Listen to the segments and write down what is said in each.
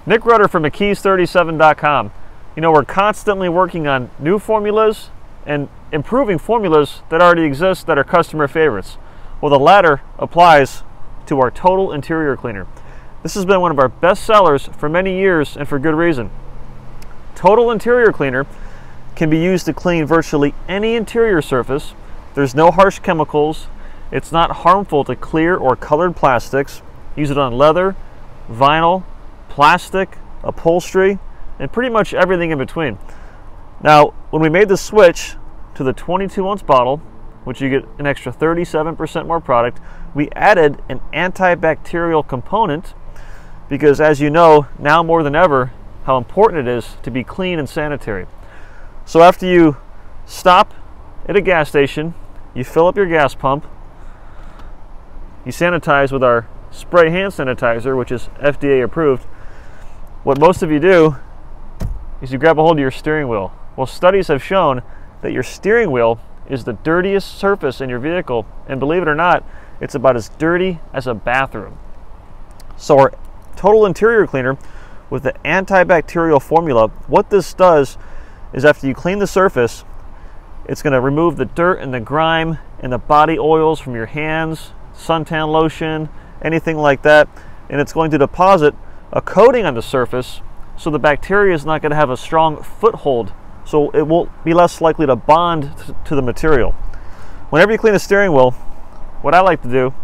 Nick Rudder from McKee's37.com. You know, we're constantly working on new formulas and improving formulas that already exist that are customer favorites. Well, the latter applies to our Total Interior Cleaner. This has been one of our best sellers for many years, and for good reason. Total Interior Cleaner can be used to clean virtually any interior surface. There's no harsh chemicals. It's not harmful to clear or colored plastics. Use it on leather, vinyl, plastic, upholstery, and pretty much everything in between. Now, when we made the switch to the 22-ounce bottle, which you get an extra 37% more product, we added an antibacterial component because, as you know, now more than ever, how important it is to be clean and sanitary. So after you stop at a gas station, you fill up your gas pump, you sanitize with our spray hand sanitizer, which is FDA approved. What most of you do is you grab a hold of your steering wheel. Well, studies have shown that your steering wheel is the dirtiest surface in your vehicle, and believe it or not, it's about as dirty as a bathroom. So our Total Interior Cleaner with the antibacterial formula, what this does is after you clean the surface, it's going to remove the dirt and the grime and the body oils from your hands, suntan lotion, anything like that, and it's going to deposit a coating on the surface so the bacteria is not going to have a strong foothold, so it will be less likely to bond to the material. Whenever you clean a steering wheel, what I like to do,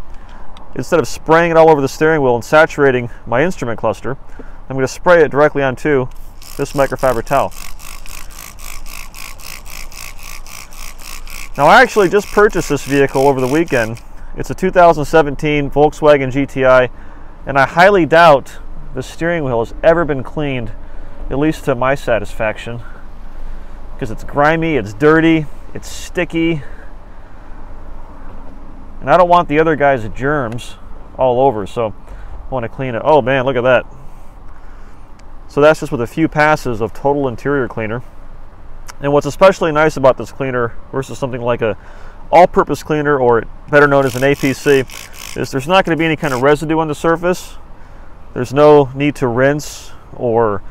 instead of spraying it all over the steering wheel and saturating my instrument cluster, I'm going to spray it directly onto this microfiber towel. Now, I actually just purchased this vehicle over the weekend. It's a 2017 Volkswagen GTI, and I highly doubt the steering wheel has ever been cleaned, at least to my satisfaction, because it's grimy, it's dirty, it's sticky, and I don't want the other guy's germs all over, so I want to clean it. Oh man, look at that. So that's just with a few passes of Total Interior Cleaner. And what's especially nice about this cleaner versus something like a all-purpose cleaner, or better known as an APC, is there's not going to be any kind of residue on the surface. There's no need to rinse or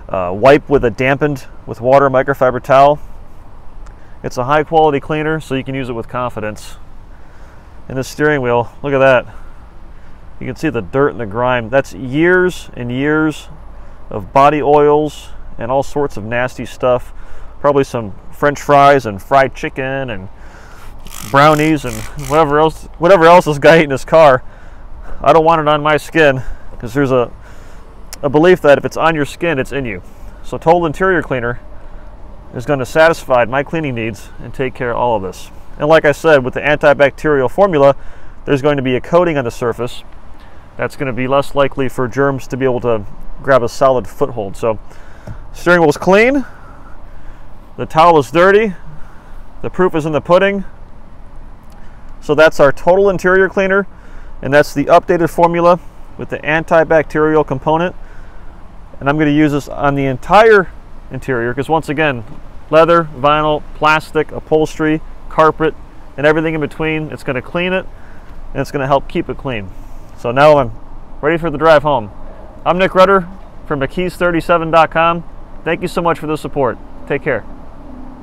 wipe with a dampened with water microfiber towel. It's a high quality cleaner, so you can use it with confidence. And this steering wheel, look at that. You can see the dirt and the grime. That's years and years of body oils and all sorts of nasty stuff. Probably some French fries and fried chicken and brownies and whatever else this guy ate in his car. I don't want it on my skin, because there's a belief that if it's on your skin, it's in you. So Total Interior Cleaner is going to satisfy my cleaning needs and take care of all of this. And like I said, with the antibacterial formula, there's going to be a coating on the surface that's going to be less likely for germs to be able to grab a solid foothold. So steering wheel is clean, the towel is dirty, the proof is in the pudding. So that's our Total Interior Cleaner, and that's the updated formula with the antibacterial component. And I'm going to use this on the entire interior, because once again, leather, vinyl, plastic, upholstery, carpet, and everything in between. It's going to clean it, and it's going to help keep it clean. So now I'm ready for the drive home. I'm Nick Rudder from McKee's37.com. Thank you so much for the support. Take care.